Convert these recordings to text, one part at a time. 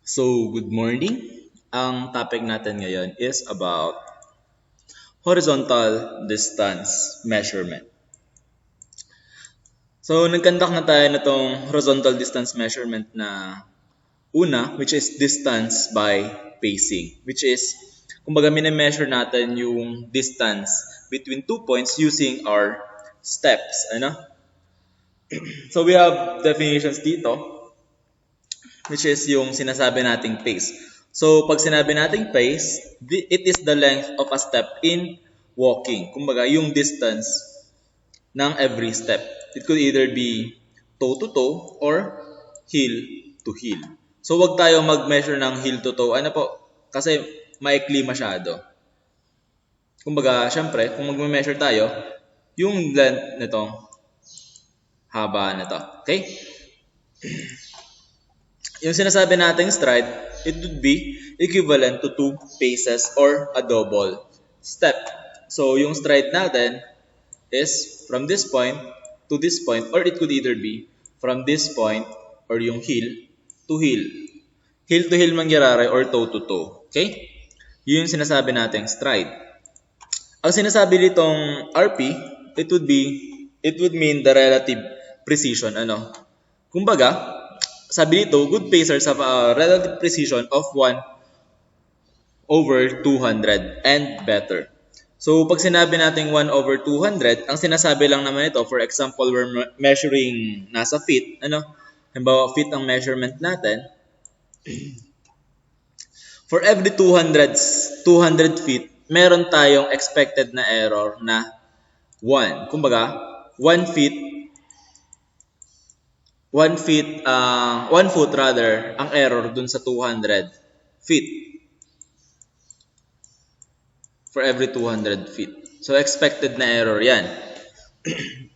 So, good morning. Ang topic natin ngayon is about horizontal distance measurement. So, nag-conduct na tayo na tong horizontal distance measurement na una, which is distance by pacing, which is, kumbaga, mini-measure natin yung distance between 2 points using our steps. Ano? So, we have definitions dito, which is yung sinasabi nating pace. So, pag sinabi nating pace, it is the length of a step in walking. Kumbaga, yung distance ng every step. It could either be toe to toe or heel to heel. So, wag tayo mag-measure ng heel to toe. Ano po? Kasi maikli masyado. Kumbaga, syempre, kung mag-measure tayo, yung length nitong haba nito. Okay? Yung sinasabi nating stride, it would be equivalent to 2 paces or a double step. So, yung stride natin is from this point to this point, or it could either be from this point or yung heel to heel. Heel to heel mangyayari or toe to toe. Okay? Yun yung sinasabi nating stride. Ang sinasabi nitong RP, it would mean the relative precision. Ano? Kumbaga, sabi dito, good pacers have a relative precision of 1/200 and better. So, pag sinabi natin 1/200, ang sinasabi lang naman ito, for example, we're measuring nasa feet, ano? Halimbawa, feet ang measurement natin. For every 200 feet, meron tayong expected na error na 1. Kumbaga, 1 feet 1 foot rather, ang error dun sa 200 feet for every 200 feet. So, expected na error yan.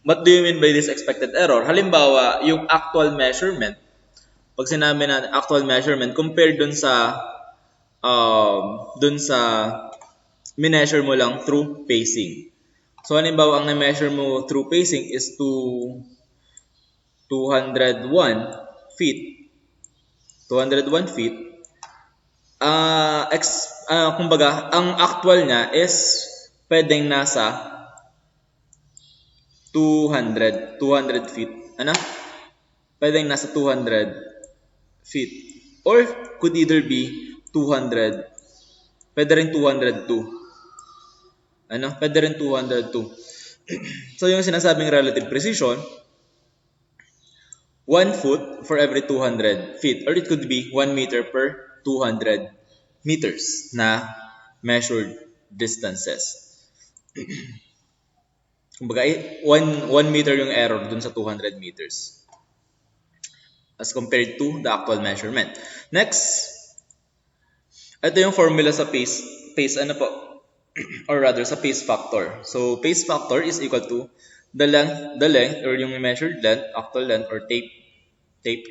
What do you mean by this expected error? Halimbawa, yung actual measurement, pag sinabi natin actual measurement, compared dun sa mineasure mo lang through pacing. So, halimbawa, ang na-measure mo through pacing is 201 feet. 201 feet. Kumbaga, ang actual niya is pwedeng nasa 200 feet. Ano? Pwedeng nasa 200 feet. Or could either be 200. Pwede rin 202. Ano? Pwede rin 202. So, yung sinasabing relative precision, 1 foot for every 200 feet. Or it could be 1 meter per 200 meters na measured distances. Kumbaga, 1 meter yung error dun sa 200 meters as compared to the actual measurement. Next, ito yung formula sa pace ano po? Or rather, sa pace factor. So, pace factor is equal to the length or yung measured length, actual length or tape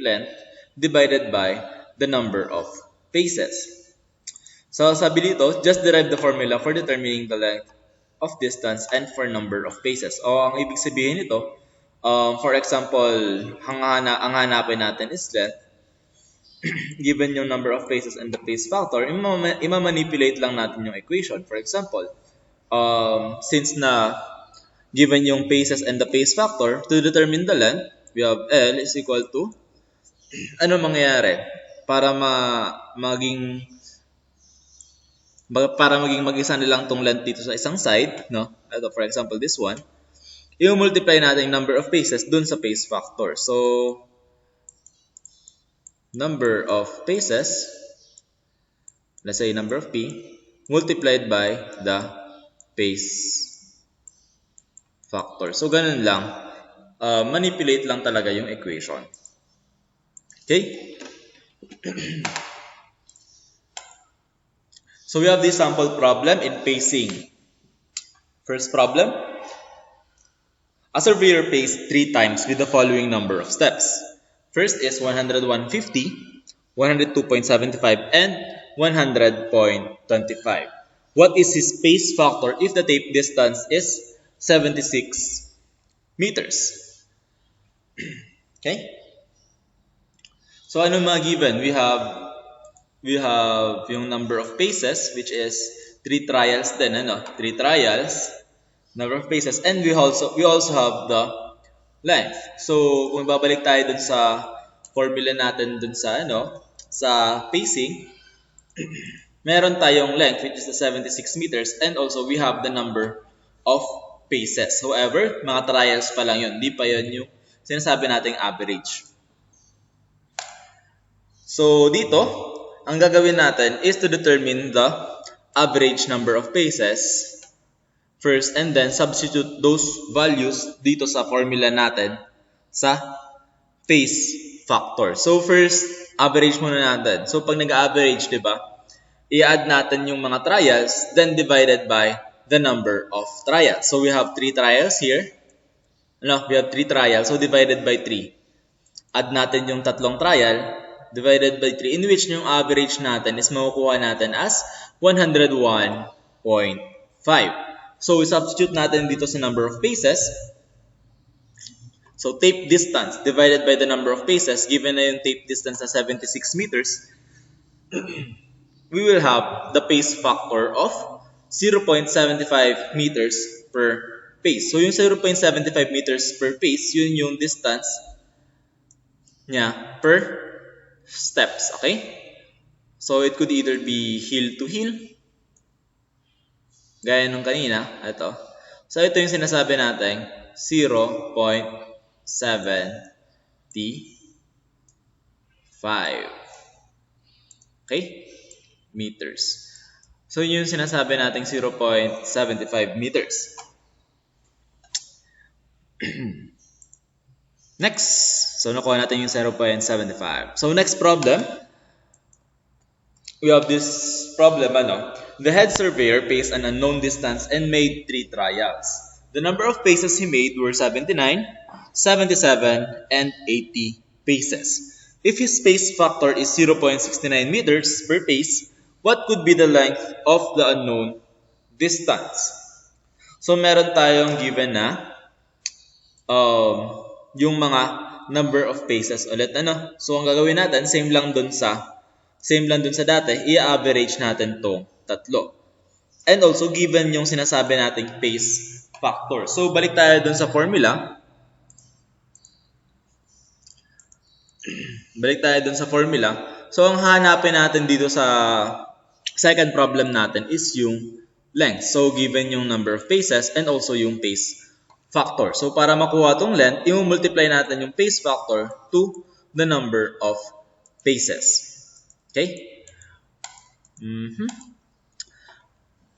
length divided by the number of paces. So, sabi dito, just derive the formula for determining the length of distance and for number of paces. O, ang ibig sabihin nito, for example, ang hanapin natin is length. Given yung number of paces and the pace factor, ima-manipulate lang natin yung equation. For example, since na given yung paces and the pace factor, to determine the length, we have L is equal to, ano mangyayari? Maging mag-isa na lang tong length dito sa isang side, no? Ito, for example, this one, i-multiply natin yung number of paces dun sa pace factor. So, number of paces, let's say number of P, multiplied by the pace factor. So, ganun lang. Manipulate lang talaga yung equation. Okay? So, we have this sample problem in pacing. First problem. A surveyor paced 3 times with the following number of steps. First is 101.50, 102.75, and 100.25. What is his pace factor if the tape distance is 76 meters? Okay? So, ano mga given? We have we have yung number of paces, which is 3 trials din, ano? 3 trials, number of paces, and we also have the length. So, kung babalik tayo dun sa formula natin dun sa sa pacing, meron tayong length which is the 76 meters, and also we have the number of paces. However, mga trials pa lang yun. Di pa yun yung sinasabi nating average. So, dito, ang gagawin natin is to determine the average number of paces first, and then substitute those values dito sa formula natin sa pace factor. So, first, average muna natin. So, pag nag-average, di ba, i-add natin yung mga trials, then divided by the number of trials. So, we have 3 trials here. We have 3 trials. So, divided by 3. Add natin yung tatlong trial, divided by 3, in which yung average natin is makukuha natin as 101.5. So, substitute natin dito sa number of paces. So, tape distance divided by the number of paces, given na yung tape distance na 76 meters, we will have the pace factor of 0.75 meters per pace. So, yung 0.75 meters per pace, yun yung distance niya per steps, okay? So, it could either be hill to hill, gaya nung kanina, ito. So, ito yung sinasabi natin, 0.75. Okay? Meters. So, yun yung sinasabi natin, 0.75 meters. Next. So, nakuha natin yung 0.75. So, next problem. We have this problem, The head surveyor paced an unknown distance and made 3 trials. The number of paces he made were 79, 77, and 80 paces. If his pace factor is 0.69 meters per pace, what could be the length of the unknown distance? So, meron tayong given na yung mga number of paces ulit, So, ang gagawin natin, same lang dun sa dati, i-average natin tong tatlo. And also, given yung sinasabi nating pace factor. So, balik tayo dun sa formula. So, ang hanapin natin dito sa second problem natin is yung length. So, given yung number of paces and also yung pace factor. So, para makuha tong length, i-multiply natin yung pace factor to the number of paces. Okay?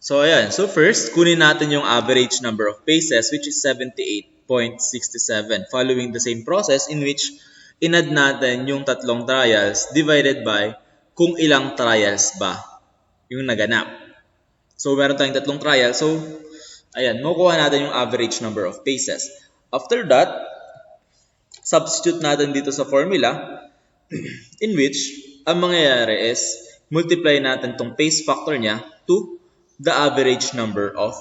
So, ayan. So, first, kunin natin yung average number of paces, which is 78.67. Following the same process in which in-add natin yung tatlong trials divided by kung ilang trials ba yung naganap. So, meron tayong tatlong trials. So, ayan, makukuha natin yung average number of paces. After that, substitute natin dito sa formula in which ang mangyayari is multiply natin tong pace factor niya to the average number of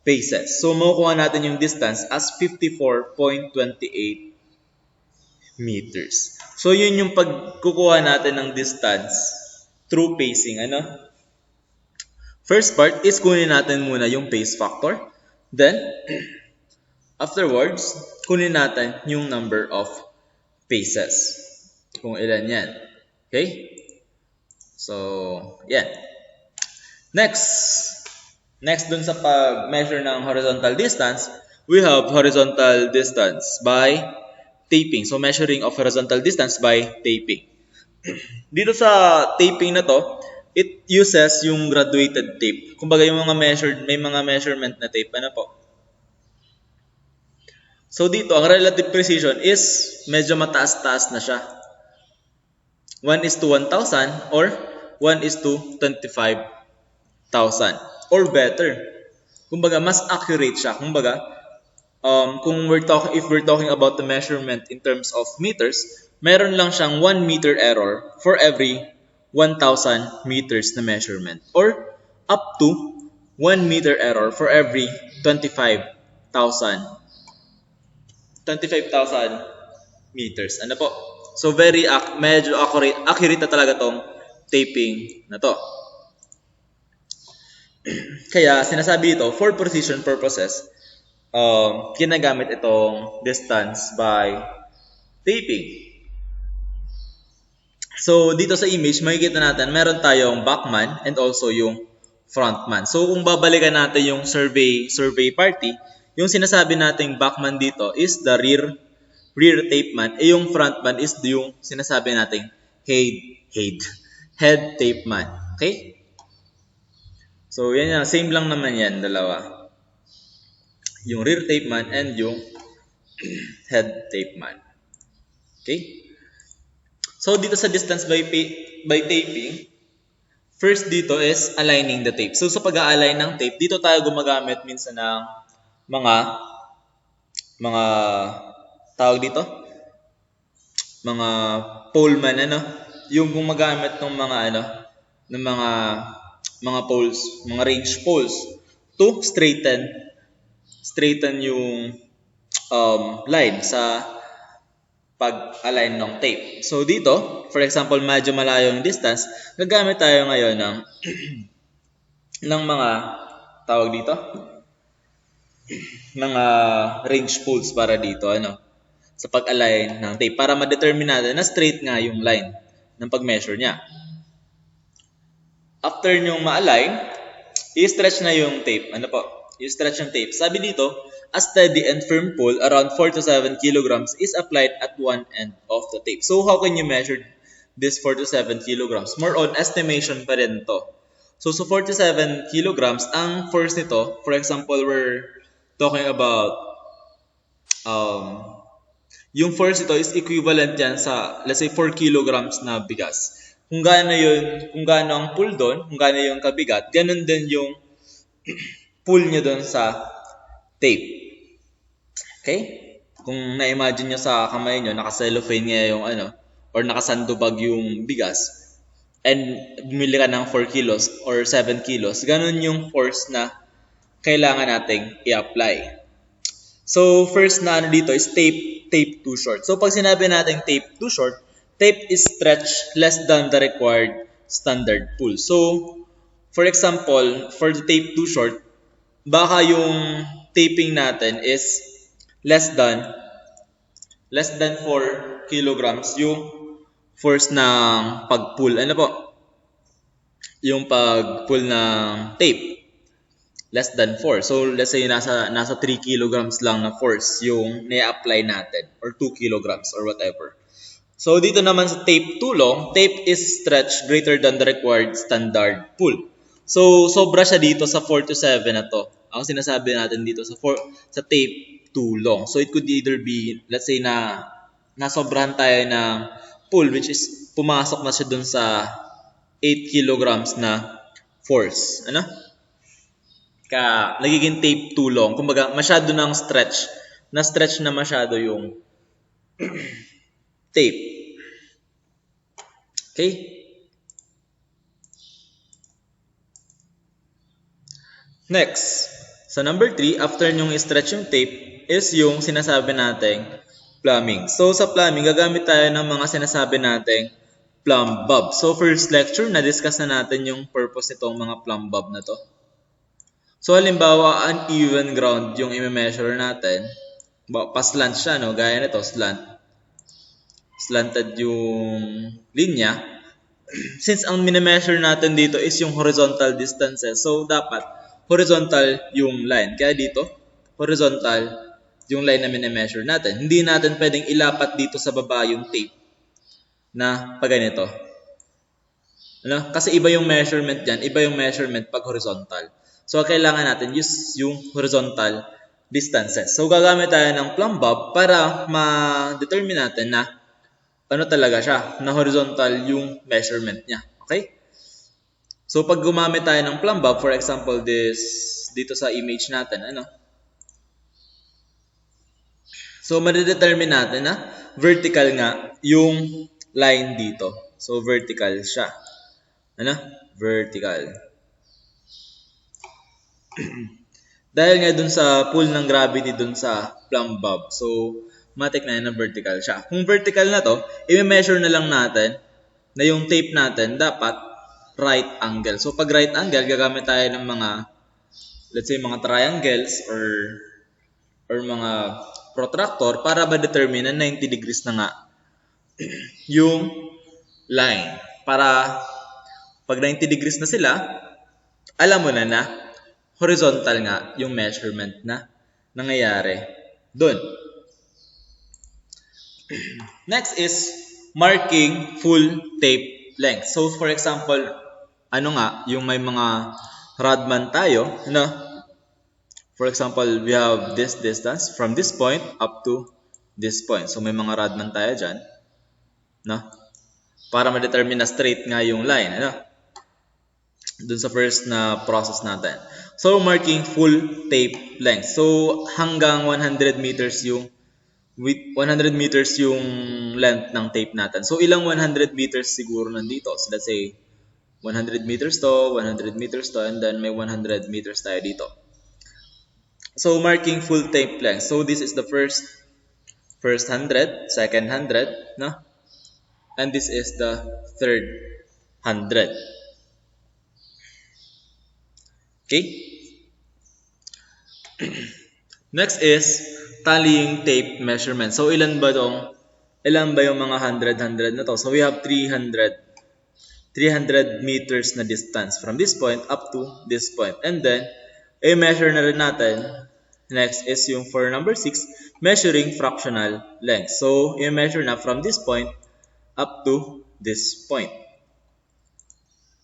paces. So, makukuha natin yung distance as 54.28 meters. So, yun yung pagkukuha natin ng distance through pacing. First part is kunin natin muna yung pace factor. Then, afterwards, kunin natin yung number of paces. Kung ilan yan. Okay? So, yan. Next dun sa pag-measure ng horizontal distance, we have horizontal distance by taping. So, measuring of horizontal distance by taping. Dito sa taping na to, it uses yung graduated tape. Kumbaga yung may mga measurement na tape. So, dito, ang relative precision is medyo mataas-taas na siya. 1:1,000 or 1:25,000 or better. Kumbaga, mas accurate siya. Kumbaga, if we're talking about the measurement in terms of meters, meron lang siyang 1 meter error for every 1,000 meters na measurement, or up to 1 meter error for every 25,000 meters. So, medyo accurate na talaga tong taping na to. Kaya sinasabi ito, for precision purposes, ginagamit itong distance by taping. So, dito sa image, makikita natin, meron tayong backman and also yung frontman. So, kung babalikan natin yung survey party, yung sinasabi nating backman dito is the rear tape man. Yung frontman is yung sinasabi nating head tape man. Okay? So, yan yan. Same lang naman yan, dalawa. Yung rear tape man and yung head tape man. Okay? So, dito sa distance by taping, first dito is aligning the tape. So, sa pag-a-align ng tape, dito tayo gumagamit minsan ng mga tawag dito? Mga poleman, yung gumagamit ng mga poles, mga range poles to straighten yung line sa pag-align ng tape. So dito, for example, medyo malayo yung distance, gagamit tayo ngayon ng ng mga tawag dito, mga range poles para dito, sa pag-align ng tape para ma-determine natin na straight nga yung line ng pag-measure niya. After nyo ma-align, i-stretch na yung tape. I-stretch yung tape. Sabi dito, a steady and firm pull around 4 to 7 kilograms is applied at one end of the tape. So, how can you measure this 4 to 7 kilograms? More on estimation pa rin to. So, 4 to 7 kilograms, ang force nito, for example, we're talking about yung force ito is equivalent yan sa, let's say, 4 kilograms na bigas. Kung gaano ang pull doon, kung gaano yung kabigat, ganun din yung pull nyo doon sa tape. Okay? Kung na-imagine nyo sa kamay nyo, naka-cellophane nga yung or nakasandubag yung bigas, and bumili ka ng 4 kilos or 7 kilos, ganun yung force na kailangan nating i-apply. So, first na dito is tape too short. So, pag sinabi natin tape too short, tape is stretched less than the required standard pull. So, for example, for the tape too short, baka yung taping natin is less than 4 kilograms yung force ng pag-pull. Yung pag-pull ng tape. Less than 4. So, let's say nasa 3 kilograms lang na force yung na-apply natin or 2 kilograms or whatever. So, dito naman sa tape too long, tape is stretched greater than the required standard pull. So, sobra siya dito sa 4 to 7 na to. Ang sinasabi natin dito sa tape too long. So, it could either be, let's say na nasobrahan tayo ng pull, which is pumasok na siya dun sa 8 kilograms na force. Nagiging tape too long. Kumbaga, masyado ng stretch. Na-stretch na masyado yung tape. Okay? Next, sa number 3, after nyong i-stretch yung tape, is yung sinasabi nating plumbing. So, sa plumbing, gagamit tayo ng mga sinasabi nating plumb bob. So, first lecture, na-discuss na natin yung purpose nitong mga plumb bob na to. So, halimbawa, uneven ground yung i-measure natin. Pa-slant siya, gaya nito, slanted yung linya. Since ang mini-measure natin dito is yung horizontal distances, so dapat horizontal yung line. Kaya dito, horizontal yung line na mini-measure natin. Hindi natin pwedeng ilapat dito sa baba yung tape na pag ganito. Kasi iba yung measurement dyan, iba yung measurement pag horizontal. So, kailangan natin use yung horizontal distances. So, gagamit tayo ng plumb bob para ma-determine natin na talaga siya, na horizontal yung measurement niya. Okay? So, pag gumamit tayo ng plumb bob, for example, dito sa image natin, So, ma-determine natin na vertical nga yung line dito. So, vertical siya. Vertical. Dahil nga dun sa pull ng gravity dun sa plumb bob. So, matik na yan na vertical siya. Kung vertical na to, i-measure na lang natin na yung tape natin dapat right angle. So pag right angle, gagamit tayo ng mga, let's say, mga triangles or mga protractor para ma-determine na 90 degrees na nga yung line. Para pag 90 degrees na sila, alam mo na horizontal nga yung measurement na nangyayari dun. Next is marking full tape length. So for example, yung may mga Rodman tayo, for example, we have this distance from this point up to this point. So may mga Rodman tayo dyan, para ma-determine na straight nga yung line, dun sa first na process natin. So marking full tape length. So hanggang 100 meters yung length ng tape natin. So ilang 100 meters siguro nandito? So let's say 100 meters to, 100 meters to, and then may 100 meters tayo dito. So marking full tape length. So this is the first 100, second 100, and this is the third 100. Okay? Next is tallying tape measurement. So ilan ba yung mga 100 na to? So we have 300 meters na distance from this point up to this point. And then i-measure na rin natin. Next is yung for number 6, measuring fractional length. So i-measure na from this point up to this point.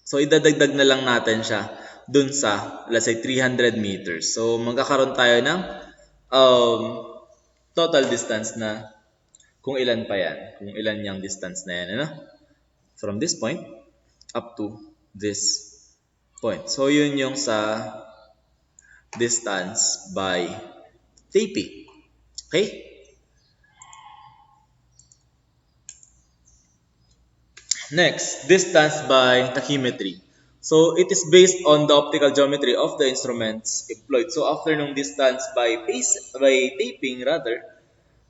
So idadagdag na lang natin siya dun sa, let's say, 300 meters. So magkakaroon tayo ng total distance na kung ilan pa yan. Kung ilan yung distance na yan. From this point up to this point. So yun yung sa distance by taping. Okay? Next, distance by tachymetry. So it is based on the optical geometry of the instruments employed. So after nung distance by taping rather,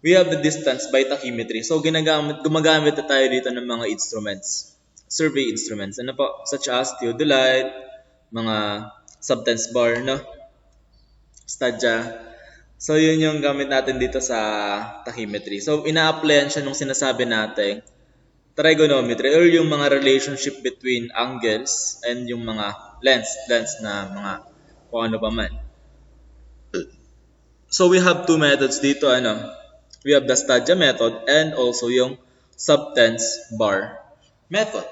we have the distance by tachymetry. So gumagamit na tayo dito ng mga instruments, survey instruments, such as theodolite, mga subtense bar, Stadia. So yun yung gamit natin dito sa tachymetry. So ina-applyan siya nung sinasabi natin trigonometry or yung mga relationship between angles and yung mga lengths na mga kung ano pa man. So we have two methods dito, we have the Stadia method and also yung subtense bar method.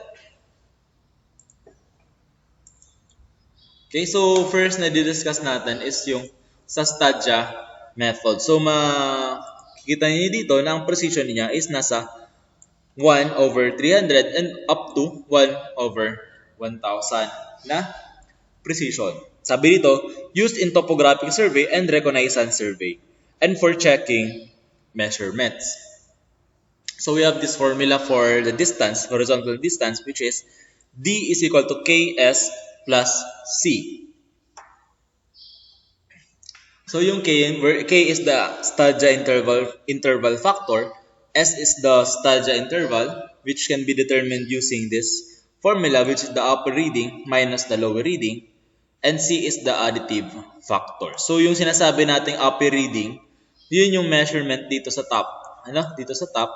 Okay, so first na di-discuss natin is yung sa Stadia method. So makikita niyo dito na ang precision niya is nasa 1/300 and up to 1/1000 na precision. Sabi dito, used in topographic survey and reconnaissance survey and for checking measurements. So we have this formula for the distance, horizontal distance, which is D is equal to KS plus C. So yung K, K is the Stadia interval factor, S is the Stadia interval, which can be determined using this formula, which is the upper reading minus the lower reading, and C is the additive factor. So yung sinasabi nating upper reading, yun yung measurement dito sa top. Dito sa top.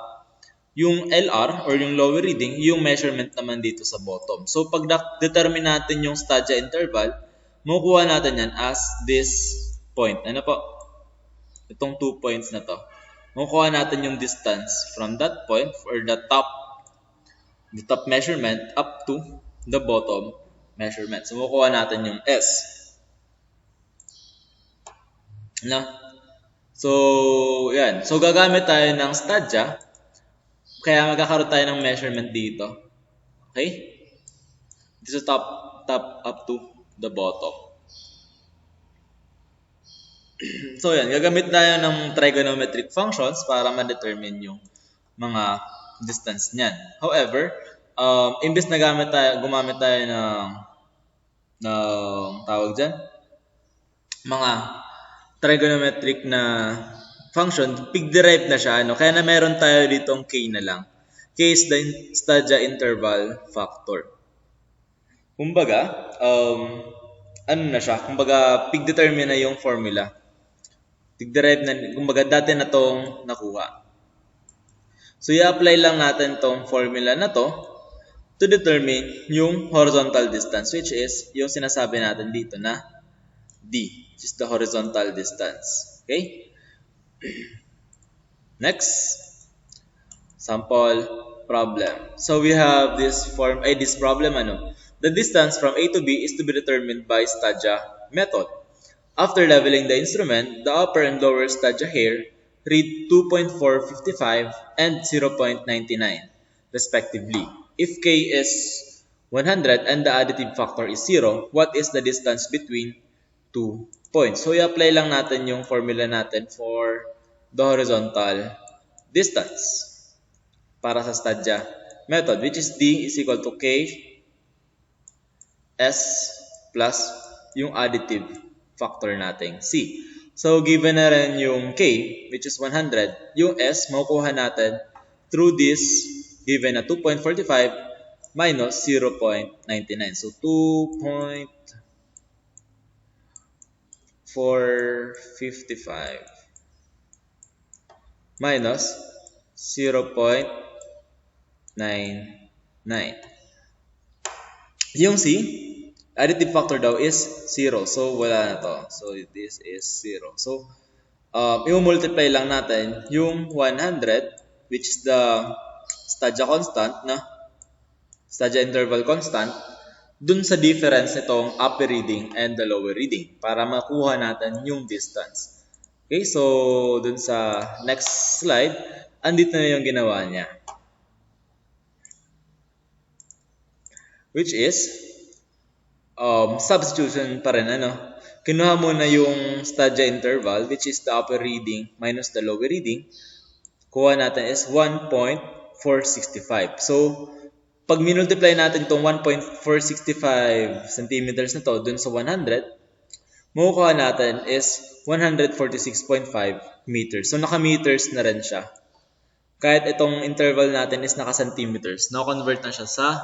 Yung LR or yung lower reading, yung measurement naman dito sa bottom. So pag determine natin yung Stadia interval, makukuha natin yan as this point. Itong 2 points na to. Makukuha natin yung distance from that point or the top measurement up to the bottom measurement. So makukuha natin yung S. So yan. So gagamit tayo ng Stadia. Kaya magkakaroon tayo ng measurement dito. Okay? Dito sa top up to the bottom. So yan, gagamit tayo ng trigonometric functions para ma-determine yung mga distance niyan. However, imbes na gumamit tayo ng tawag dyan, mga trigonometric na function, pig-derived na siya. Kaya na meron tayo ditong K na lang. K is the Stadja interval factor. Kumbaga, ano na siya? Kumbaga, pig-determine na yung formula. Pig-derive na, kumbaga, dati na tong nakuha. So, i-apply lang natin tong formula na to to determine yung horizontal distance, which is yung sinasabi natin dito na D, which is the horizontal distance. Okay? Next, sample problem. So we have this problem. The distance from A to B is to be determined by Stadja method. After leveling the instrument, the upper and lower Stadja here read 2.455 and 0.99 respectively. If K is 100 and the additive factor is 0, what is the distance between 2 points? So i-apply lang natin yung formula natin for the horizontal distance para sa Stadja method, which is D is equal to K S plus yung additive factor nating C. So, given na rin yung K, which is 100, yung S, makukuha natin through this given na 2.45 minus 0.99. So, 2.455 minus 0.99. Yung C, additive factor daw is 0. So, wala na to. So, this is 0. So, i-multiply lang natin yung 100, which is the Stadja constant, Stadja interval constant, dun sa difference nitong upper reading and the lower reading para makuha natin yung distance. Okay, so dun sa next slide, andito na yung ginawa niya. Which is, substitution pa rin, Kinuha mo na yung Stadja interval, which is the upper reading minus the lower reading. Kuha natin is 1.465. So, pag minultiply natin itong 1.465 centimeters na to dun sa 100, makukuha natin is 146.5 meters. So, naka-meters na rin siya. Kahit itong interval natin is naka-centimeters, na-convert na siya sa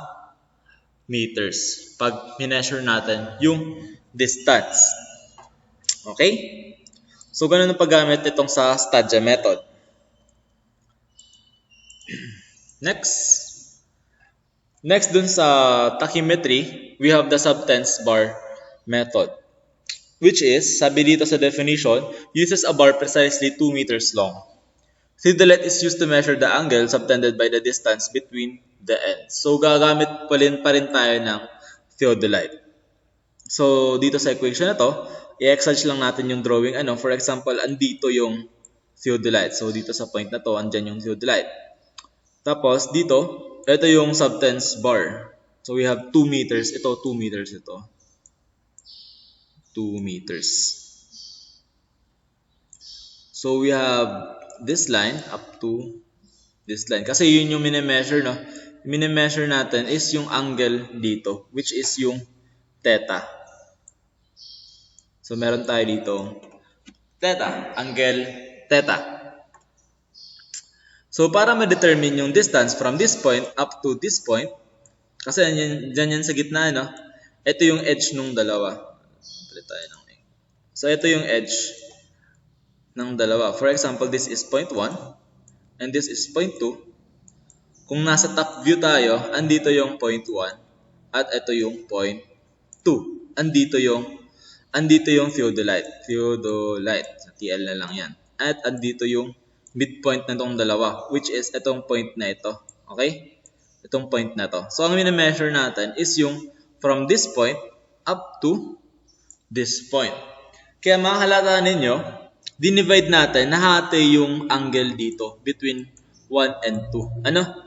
meters pag mineasure natin yung distance. Okay? So, ganun ang paggamit itong sa Stadja method. Next dun sa tachymetry, we have the subtense bar method. Which is, sabi dito sa definition, uses a bar precisely 2 meters long. Theodolite is used to measure the angle subtended by the distance between the ends. So, gagamit pa rin tayo ng theodolite. So, dito sa equation na to, i-exage lang natin yung drawing. For example, andito yung theodolite. So, dito sa point na to, andyan yung theodolite. Tapos, dito, ito yung subtense bar. So, we have 2 meters. Ito, 2 meters ito. 2 meters. So, we have this line up to this line. Kasi yun yung mini-measure, Mini-measure natin is yung angle dito, which is yung theta. So, meron tayo dito theta, angle theta. So, para ma-determine yung distance from this point up to this point, kasi dyan yan sa gitna, ito yung edge nung dalawa. So, ito yung edge ng dalawa. For example, this is point 1 and this is point 2. Kung nasa top view tayo, andito yung point 1 at ito yung point 2. Andito yung theodolite. Theodolite. Sa TL na lang yan. At andito yung midpoint na itong dalawa, which is itong point na ito. Okay? Itong point na to. So, ang mini-measure natin is yung from this point up to this point. Kaya makahalata ninyo, dinivide natin, nahati yung angle dito between 1 and 2.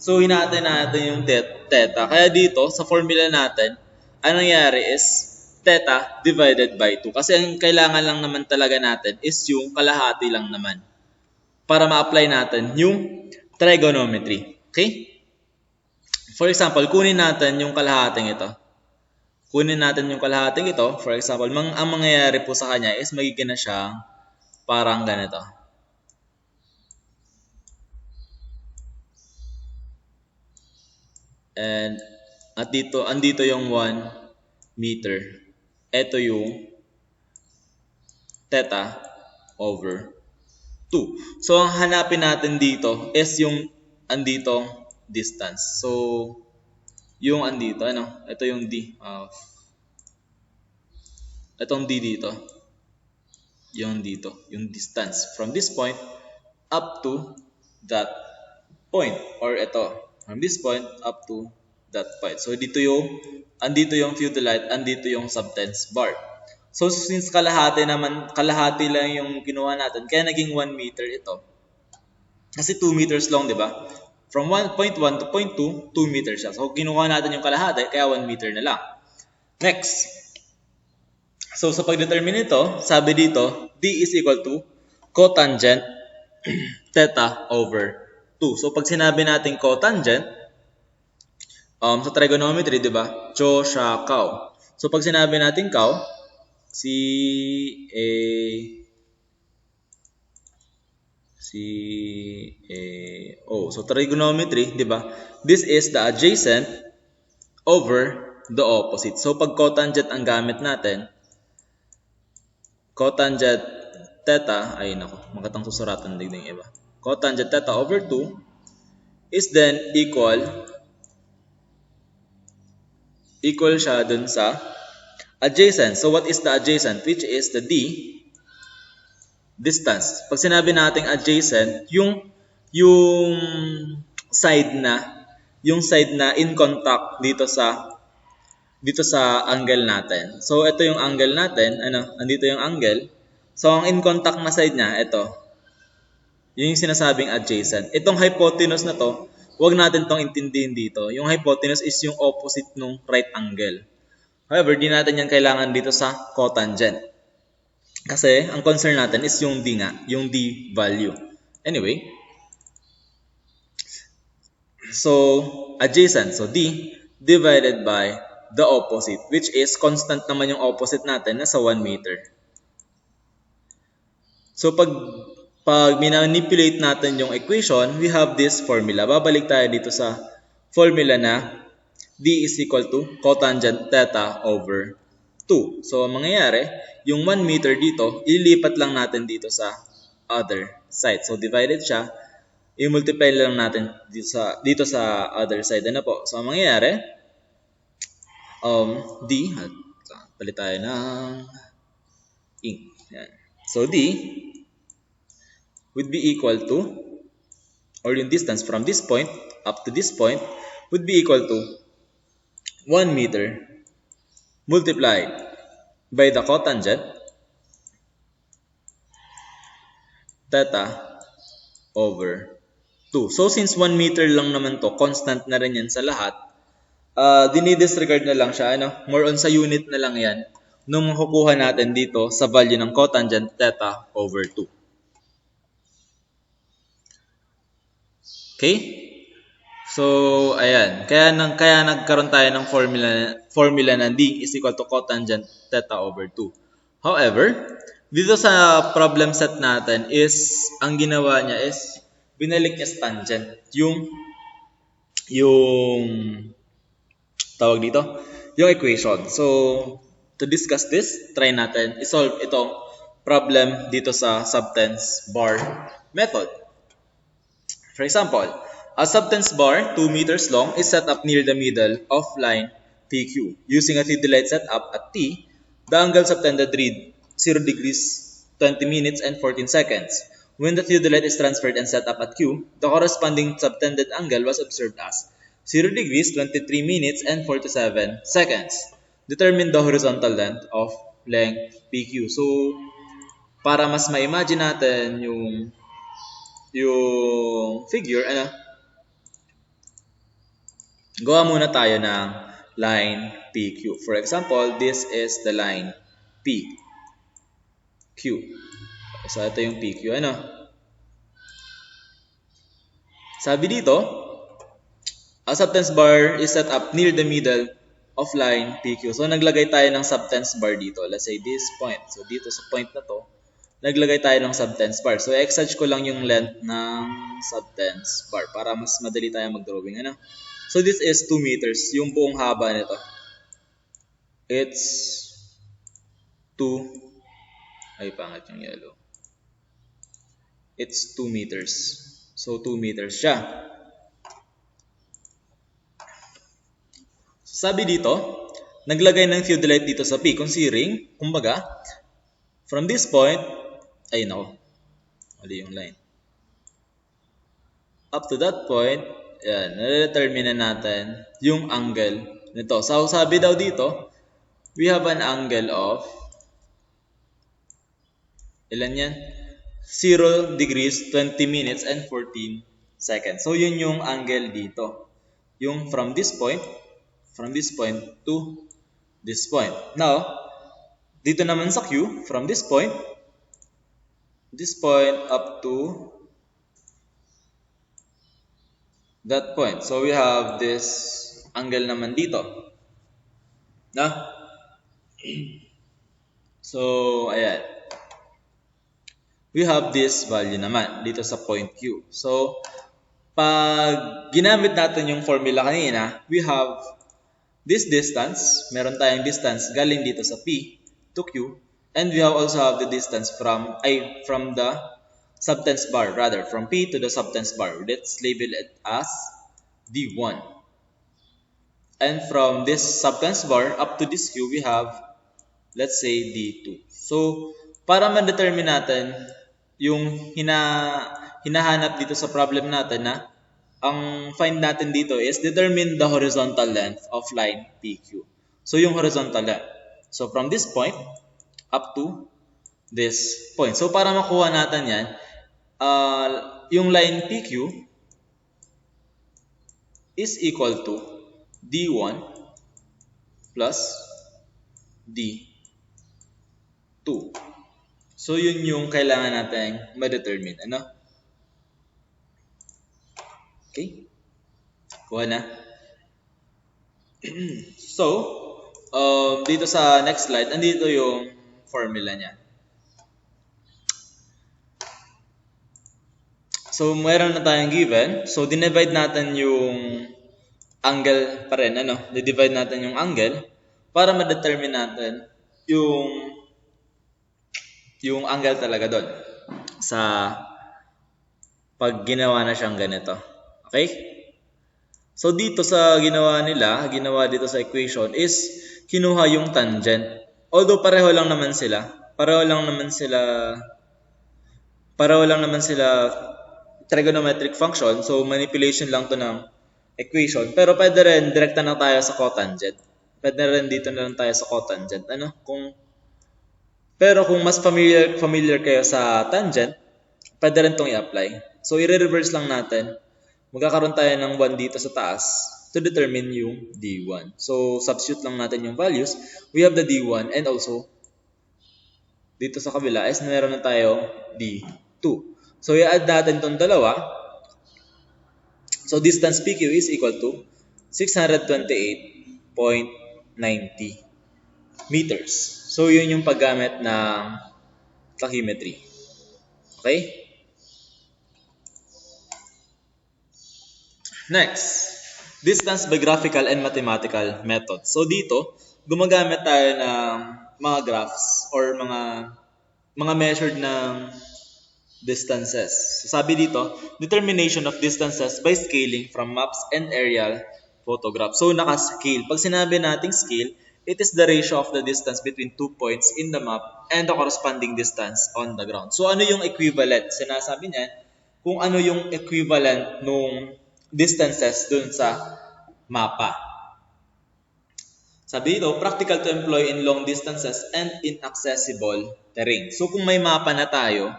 So, hinati natin yung theta. Kaya dito, sa formula natin, ang nangyari is theta divided by 2. Kasi ang kailangan lang naman talaga natin is yung kalahati lang naman. Para ma-apply natin yung trigonometry. Okay? For example, kunin natin yung kalahating ito. For example, ang mangyayari po sa kanya is magiging na siyang parang ganito. And at dito, andito yung 1 meter. Ito yung theta over 2. So, ang hanapin natin dito is yung anditong distance. So, yung andito, ano? Ito yung D. Itong D dito. Yung dito. Yung distance. From this point up to that point. Or ito. From this point up to that point. So, andito yung theodolite, andito yung subtense bar. So, since kalahati lang yung kinuha natin, kaya naging 1 meter ito. Kasi 2 meters long, di ba? From 1.1 to 0.2, 2 meters siya. So, kinuha natin yung kalahati, kaya 1 meter na lang. Next. So, sa pag-determine ito, sabi dito, D is equal to cotangent theta over 2. So, pag sinabi natin cotangent, sa trigonometry, di ba? Cho, sha, kao. So, pag sinabi natin kao, So, trigonometry, di ba? This is the adjacent over the opposite. So, pag cotangent ang gamit natin, cotangent theta, ay nako, makatang susuratan din yung iba. Cotangent theta over 2 is then equal siya dun sa adjacent. So, what is the adjacent? Which is the D distance. Pag sinabi nating adjacent, yung side na in contact dito sa angle natin. So, ito yung angle natin. Andito yung angle. So, ang in contact na side niya, ito. Yun yung sinasabing adjacent. Itong hypotenuse na to, huwag natin tong intindihin dito. Yung hypotenuse is yung opposite ng right angle. However, di natin yan kailangan dito sa cotangent. Kasi, ang concern natin is yung D nga, yung D value. Anyway, so, adjacent. So, D divided by the opposite, which is constant naman yung opposite natin na sa 1 meter. So, pag minanipulate natin yung equation, we have this formula. Babalik tayo dito sa formula na D is equal to cotangent theta over 2. So, ang mangyayari, yung 1 meter dito, ililipat lang natin dito sa other side. So, divided siya. I-multiply lang natin dito sa other side. Ano po? So, ang mangyayari, D, palit tayo ng ink. Yan. So, D would be equal to, or yung distance from this point up to this point would be equal to 1 meter multiplied by the cotangent theta over 2. So, since 1 meter lang naman to, constant na rin yan sa lahat, dinidisregard na lang siya. More on sa unit na lang yan nung makukuha natin dito sa value ng cotangent theta over 2. Okay? So, ayan. Kaya nagkaroon tayo ng formula na D is equal to cotangent theta over 2. However, dito sa problem set natin is, ang ginawa niya is, binalik niya sa tangent. Yung tawag dito, yung equation. So, to discuss this, try natin isolve itong problem dito sa subtense bar method. For example, a subtense bar 2 meters long is set up near the middle of line PQ. Using a theodolite setup at T, the angle subtended read 0 degrees 20 minutes and 14 seconds. When the theodolite is transferred and set up at Q, the corresponding subtended angle was observed as 0 degrees 23 minutes and 47 seconds. Determine the horizontal length of length PQ. So, para mas ma-imagine natin yung figure, gawa muna tayo ng line PQ. For example, this is the line PQ. So, ito yung PQ. Sabi dito, a subtense bar is set up near the middle of line PQ. So, naglagay tayo ng subtense bar dito. Let's say this point. So, dito sa point na to, naglagay tayo ng subtense bar. So, exage ko lang yung length ng subtense bar para mas madali tayo mag-drawing. So this is 2 meters, yung buong haba nito. It's 2, ay pangit yung yellow. It's 2 meters. So 2 meters siya. So, sabi dito, naglagay ng theodolite dito sa P, considering, kumbaga, from this point, ay nako, mali yung line. Up to that point, yan, na-determine natin yung angle nito. So sabi daw dito, we have an angle of, ilan yan? 0 degrees, 20 minutes, and 14 seconds. So yun yung angle dito. Yung from this point to this point. Now, dito naman sa Q, from this point up to that point. So we have this angle naman dito. Na? So, ayan. We have this value naman dito sa point Q. So, pag ginamit natin yung formula kanina, we have this distance. Meron tayong distance galing dito sa P to Q. And we also have the distance from the subtense bar, rather, from P to the subtense bar. Let's label it as D1. And from this subtense bar up to this Q, we have, let's say, D2. So, para ma-determine natin yung hinahanap dito sa problem natin na ang find natin dito is determine the horizontal length of line PQ. So, yung horizontal length. So, from this point up to this point. So, para makuha natin yan, yung line PQ is equal to D1 plus D2. So, yun yung kailangan natin ma-determine. Ano? Okay? Kuha na. So, dito sa next slide, andito yung formula niya. So, meron na tayong given. So, dinivide natin yung angle pa rin. Ano? Di-divide natin yung angle para ma-determine natin yung angle talaga doon sa pag ginawa na siyang ganito. Okay? So, dito sa ginawa dito sa equation is kinuha yung tangent. Although pareho lang naman sila trigonometric function. So, manipulation lang to ng equation. Pero pwede rin, direkta na tayo sa cotangent. Pwede rin dito na lang tayo sa cotangent. Ano? Pero kung mas familiar kayo sa tangent, pwede rin itong i-apply. So, i-reverse lang natin. Magkakaroon tayo ng 1 dito sa taas to determine yung D1. So, substitute lang natin yung values. We have the D1 and also dito sa kabila is meron na tayo D2. So, i-add natin itong dalawa. So, distance PQ is equal to 628.90 meters. So, yun yung paggamit ng tachymetry. Okay? Next, distance by graphical and mathematical method. So, dito, gumagamit tayo ng mga graphs or mga measured ng distances. So, sabi dito, determination of distances by scaling from maps and aerial photographs. So, naka-scale. Pag sinabi nating scale, it is the ratio of the distance between 2 points in the map and the corresponding distance on the ground. So, ano yung equivalent? Sinasabi niya kung ano yung equivalent nung distances dun sa mapa. Sabi dito, practical to employ in long distances and inaccessible terrain. So, kung may mapa na tayo,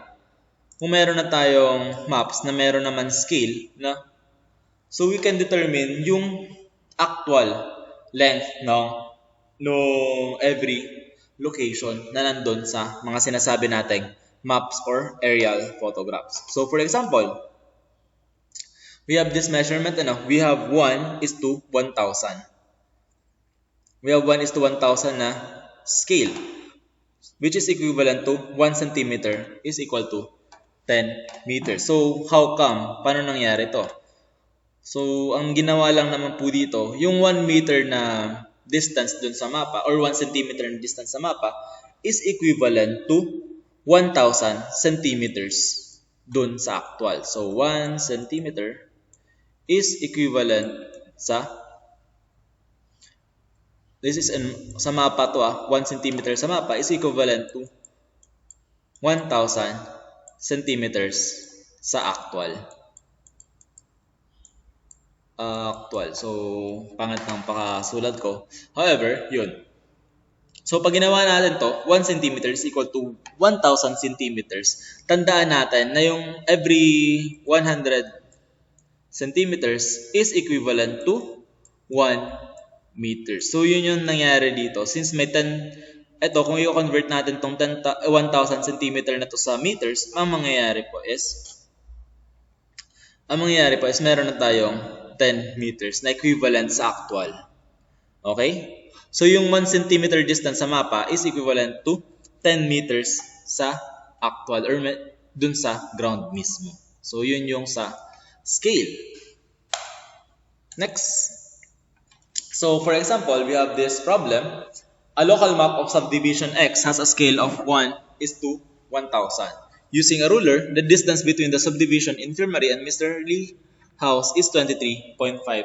kung meron na tayong maps na meron naman scale, no? So, we can determine yung actual length no every location na nandun sa mga sinasabi nating maps or aerial photographs. So, for example, we have this measurement, we have 1:1,000. We have 1:1,000 na scale, which is equivalent to 1 centimeter is equal to 10 meters. So, how come? Paano nangyari to? So, ang ginawa lang naman po dito, yung 1 meter na distance dun sa mapa or 1 centimeter na distance sa mapa is equivalent to 1,000 centimeters dun sa actual. So, 1 centimeter is equivalent sa this is sa mapa to 1 centimeter sa mapa is equivalent to 1,000 centimeters sa actual. So pangit ng pakasulat ko. However, yun. So pag ginawa natin to, 1 centimeter is equal to 1,000 centimeters. Tandaan natin na yung every 100 centimeters is equivalent to 1 meter. So yun yung nangyari dito. Since may 10, eto kung i-convert natin tong 1,000 centimeter na to sa meters, ang mangyayari po is meron na tayong 10 meters na equivalent sa actual. Okay? So yung 1 centimeter distance sa mapa is equivalent to 10 meters sa actual or dun sa ground mismo. So yun yung sa scale. Next. So for example, we have this problem. A local map of subdivision X has a scale of 1 is to 1,000. Using a ruler, the distance between the subdivision infirmary and Mr. Lee house is 23.5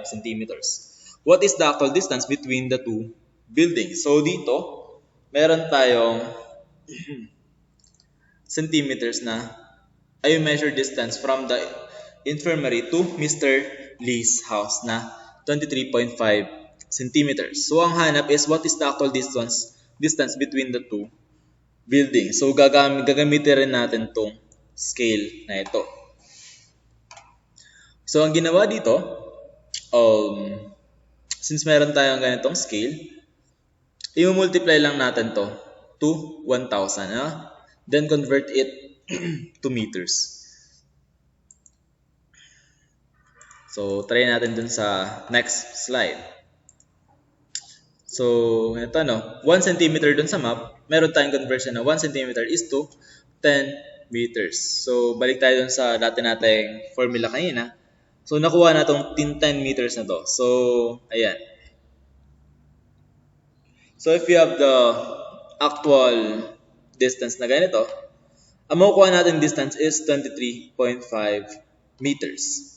centimeters. What is the actual distance between the two buildings? So dito, meron tayong centimeters na ay measure distance from the infirmary to Mr. Lee's house na 23.5 centimeters. So ang hanap is what is the actual distance between the two buildings. So gagamitin rin natin tong scale na ito. So ang ginawa dito, since meron tayong ganitong scale, i-multiply lang natin to 1,000. Then convert it to meters. So try natin dun sa next slide. So ito 1 centimeter dun sa map, meron tayong conversion na 1 centimeter is to 10 meters. So balik tayo dun sa dati nating formula kanina. So nakuha na tong 10 meters na to. So ayan. So if you have the actual distance na ganito, ang makukuha natin distance is 23.5 meters.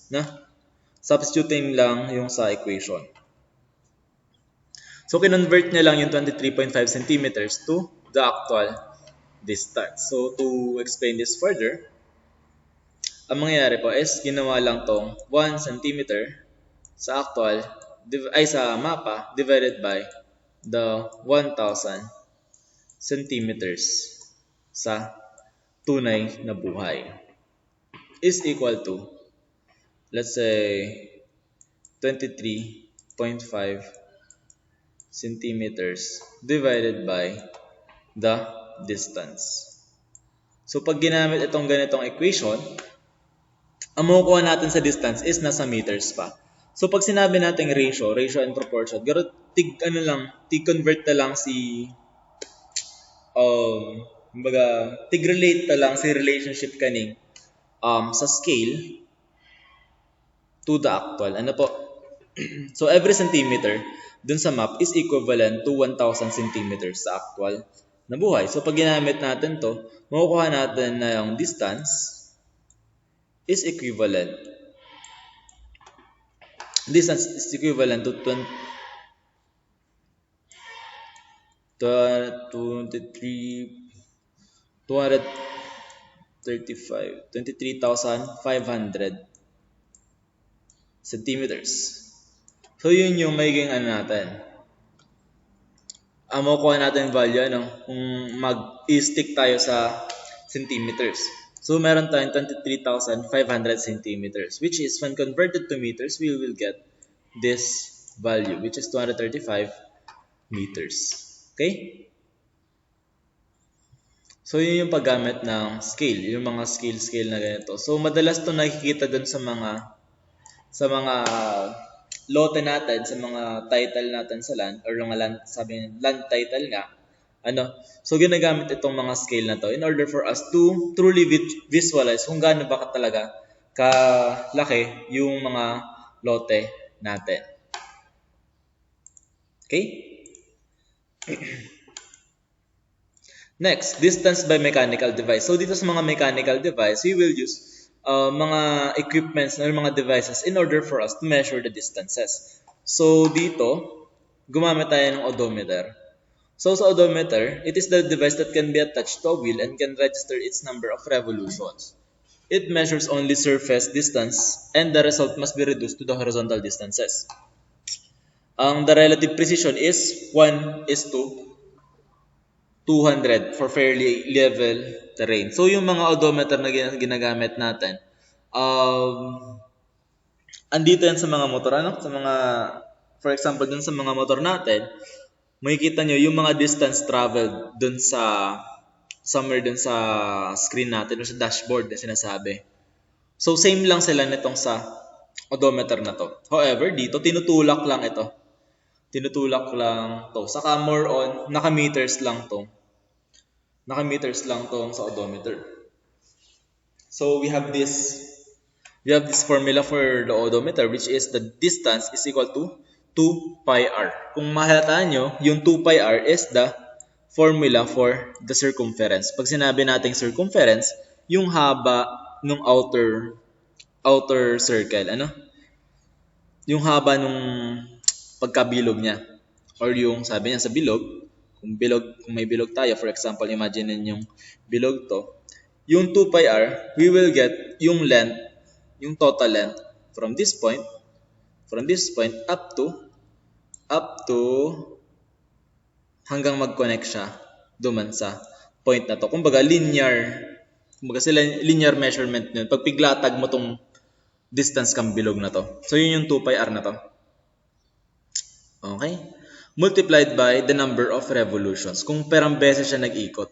Substituting lang yung sa equation. So kinonvert niya lang yung 23.5 centimeters to the actual distance. So to explain this further, ang mangyayari po is ginawa lang tong 1 centimeter sa actual ay sa mapa divided by the 1,000 centimeters sa tunay na buhay is equal to, let's say, 23.5 centimeters divided by the distance. So pag ginamit itong ganitong equation, ang makukuha natin sa distance is nasa meters pa. So pag sinabi natin ratio and proportion, tig-convert na lang si tig-relate na lang si relationship kaning sa scale to the actual. Ano po? So every centimeter dun sa map is equivalent to 1,000 centimeters sa actual na buhay. So pag ginamit natin to, makukuha natin na yung distance is equivalent. Distance is equivalent to 23,500 centimeters. So yun yung magiging natin. Ang makukuha natin value kung mag-stick tayo sa centimeters. So meron tayong 23,500 centimeters, which is when converted to meters, we will get this value, which is 235 meters. Okay? So yun yung paggamit ng scale, yung mga scale na ganito. So madalas to nakikita dun sa mga lote natin, sa mga title natin sa land, or mga land, land title nga. So ginagamit itong mga scale na to in order for us to truly visualize kung gaano ba talaga kalaki yung mga lote natin. Okay? Next, distance by mechanical device. So dito sa mga mechanical device, we will use mga equipments or mga devices in order for us to measure the distances. So dito, gumamit tayo ng odometer. So sa odometer, it is the device that can be attached to a wheel and can register its number of revolutions. It measures only surface distance and the result must be reduced to the horizontal distances. The relative precision is 1:200 for fairly level terrain. So yung mga odometer na ginagamit natin, andito yan sa mga motor, sa mga, for example, dun sa mga motor natin, makikita nyo yung mga distance traveled dun sa, somewhere dun sa screen natin o sa dashboard na sinasabi. So same lang sila nitong sa odometer na to. However, dito tinutulak lang ito. Tinutulak lang to. Saka more on, naka-meters lang to. Naka-meters lang to sa odometer. So we have this formula for the odometer, which is the distance is equal to 2 pi r. Kung mahalata nyo, yung 2 pi r is the formula for the circumference. Pag sinabi nating circumference, yung haba ng outer circle, yung haba nung pagkabilog niya. Or yung sabi niya sa bilog, kung may bilog tayo, for example, imagine yung bilog to, yung 2 pi r, we will get yung length, yung total length from this point up to hanggang mag-connect siya duman sa point na to. Kumbaga linear measurement nun. Pag piglatag mo tong distance kang bilog na to. So yun yung 2 pi r na to. Okay? Multiplied by the number of revolutions. Kung perang beses siya nag-ikot.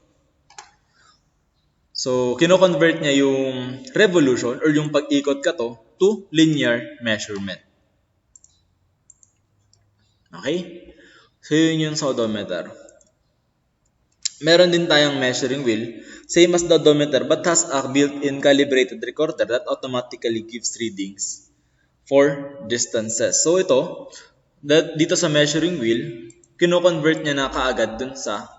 So, kino-convert niya yung revolution or yung pag-ikot ka to linear measurement. Okay? So, yun yung sa odometer. Meron din tayong measuring wheel, same as the odometer but has a built-in calibrated recorder that automatically gives readings for distances. So, dito sa measuring wheel, kino-convert niya na kaagad dun sa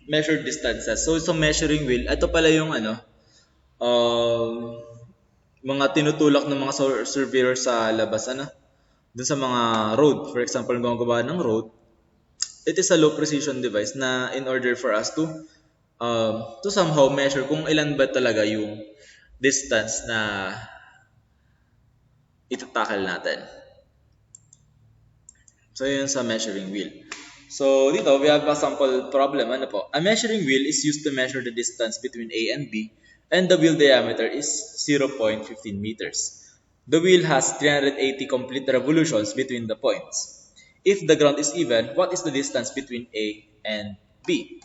measured distances. So, sa measuring wheel, ito pala yung mga tinutulak ng mga surveyor sa labas, dun sa mga road. For example, gumagawa ng road, it is a low precision device na in order for us to somehow measure kung ilan ba talaga yung distance na itatakal natin. So, yun sa measuring wheel. So, dito, we have a sample problem. A measuring wheel is used to measure the distance between A and B, and the wheel diameter is 0.15 meters. The wheel has 380 complete revolutions between the points. If the ground is even, what is the distance between A and B?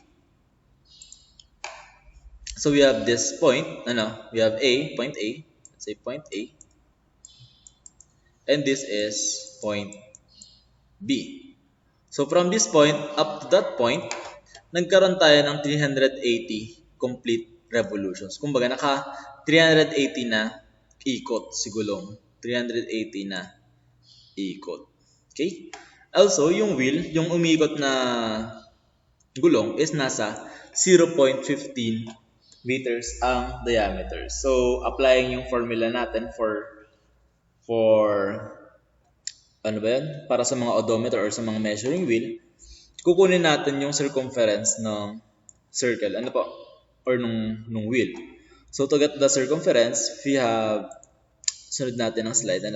So, we have this point, we have point A, let's say point A, and this is point B. So from this point up to that point, nagkaroon tayo ng 380 complete revolutions. Kumbaga naka 380 na ikot si gulong. 380 na ikot. Okay? Also, yung wheel, yung umikot na gulong is nasa 0.15 meters ang diameter. So, applying yung formula natin for para sa mga odometer or sa mga measuring wheel, kukunin natin yung circumference ng circle, or nung wheel. So to get the circumference, we have, sunod natin ang slide,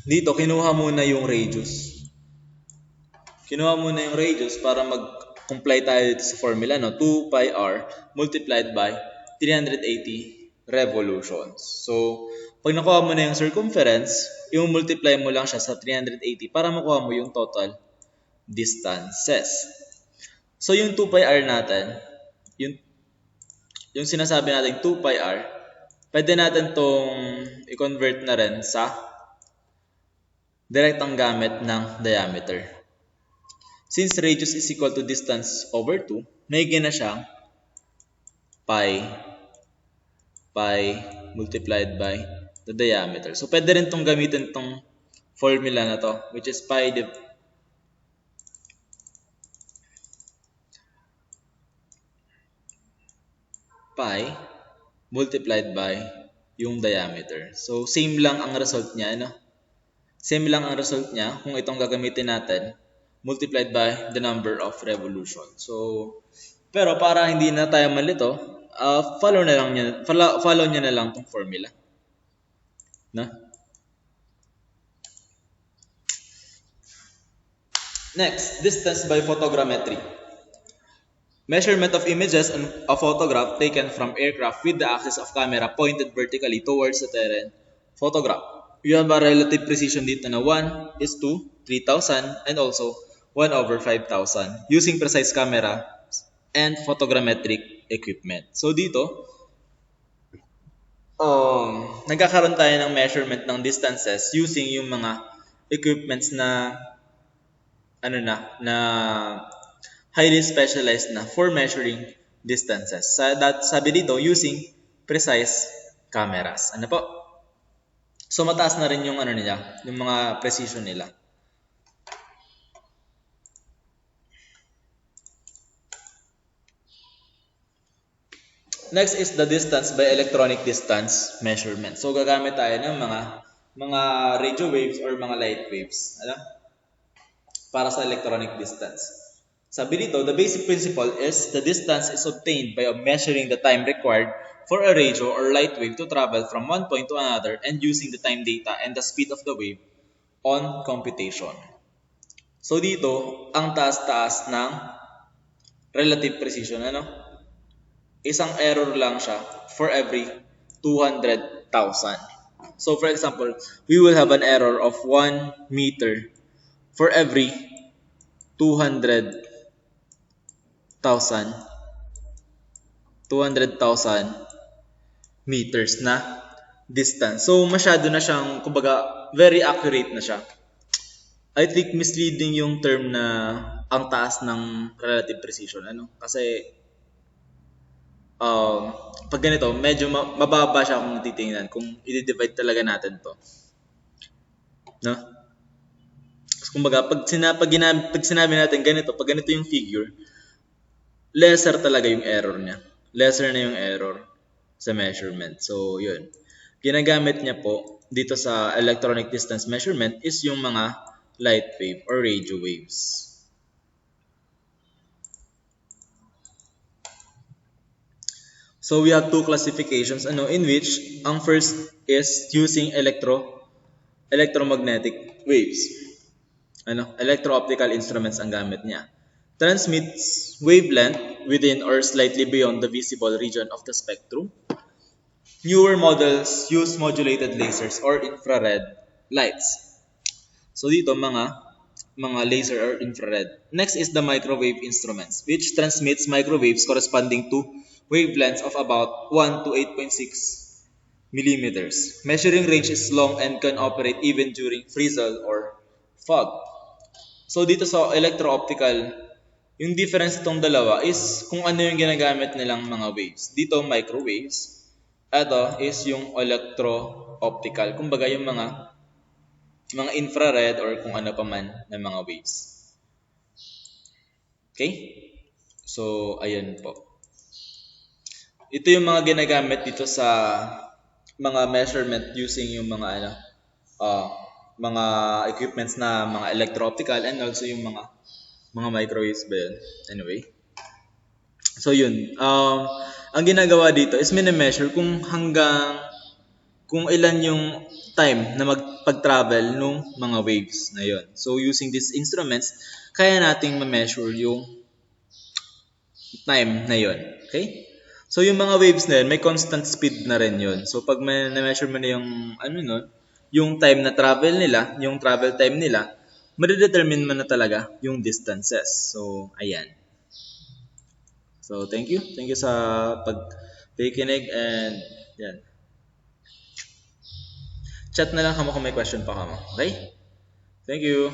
dito, kinuha muna yung radius. Kinuha muna yung radius para mag-comply tayo dito sa formula, 2 pi r multiplied by 380 revolutions. So, pag nakuha mo na yung circumference, i-multiply mo lang siya sa 380 para makuha mo yung total distances. So, yung 2 pi r natin, yung sinasabi natin 2 pi r, pwede natin tong i-convert na rin sa direktang gamit ng diameter. Since radius is equal to distance over 2, naigin na siyang pi multiplied by the diameter. So, pwede rin itong gamitin itong formula na to, which is pi multiplied by yung diameter. So, same lang ang result niya, ano? Same lang ang result niya kung itong gagamitin natin multiplied by the number of revolution. So, pero para hindi na tayo malito, follow niya na lang tong formula. No? Next, distance by photogrammetry. Measurement of images on a photograph taken from aircraft with the axis of camera pointed vertically towards the terrain photograph. You have a relative precision dito na 1 is to 3,000 and also 1 over 5,000 using precise camera and photogrammetric equipment. So dito, nagkakaroon tayo ng measurement ng distances using yung mga equipments na na highly specialized na for measuring distances. Sabi dito, using precise cameras. Ano po? So, mataas na rin yung nila, yung mga precision nila. Next is the distance by electronic distance measurement. So, gagamit tayo ng mga radio waves or mga light waves. Para sa electronic distance. Sabi dito, the basic principle is the distance is obtained by measuring the time required for a radio or light wave to travel from one point to another and using the time data and the speed of the wave on computation. So dito, ang taas-taas ng relative precision, isang error lang siya for every 200,000. So for example, we will have an error of 1 meter for every 200,000 meters na distance. So, masyado na siyang, kumbaga, very accurate na siya. I think misleading yung term na ang taas ng relative precision. Kasi, pag ganito, medyo mababa siya kung titingnan, kung i-divide talaga natin to. No? Kumbaga, pag sinabi natin ganito, pag ganito yung figure, lesser talaga yung error niya. Lesser na yung error sa measurement. So, yun. Ginagamit niya po dito sa electronic distance measurement is yung mga light wave or radio waves. So, we have two classifications in which ang first is using electromagnetic waves. Electro-optical instruments ang gamit niya. Transmits wavelength within or slightly beyond the visible region of the spectrum. Newer models use modulated lasers or infrared lights. So dito mga laser or infrared. Next is the microwave instruments, which transmits microwaves corresponding to wavelengths of about 1 to 8.6 millimeters. Measuring range is long and can operate even during drizzle or fog. So dito sa electro-optical, yung difference itong dalawa is kung ano yung ginagamit nilang mga waves. Dito, microwaves. Ito is yung electro-optical. Kumbaga yung mga infrared or kung ano pa man na mga waves. Okay? So, ayun po. Ito yung mga ginagamit dito sa mga measurement using yung mga mga equipments na mga electro-optical and also yung mga microwaves ba yun? Anyway. So yun. Ang ginagawa dito is mini-measure kung ilan yung time na magpag-travel ng mga waves na yun. So using these instruments, kaya nating ma-measure yung time na yun. Okay? So yung mga waves na yun, may constant speed na rin yun. So pag na-measure mo na yung yung time na travel nila, yung travel time nila, ma-determine mo na talaga yung distances. So, ayan. So, thank you. Thank you sa pagkikinig and yan. Chat na lang kamo kung may question pa kamo. Okay? Thank you.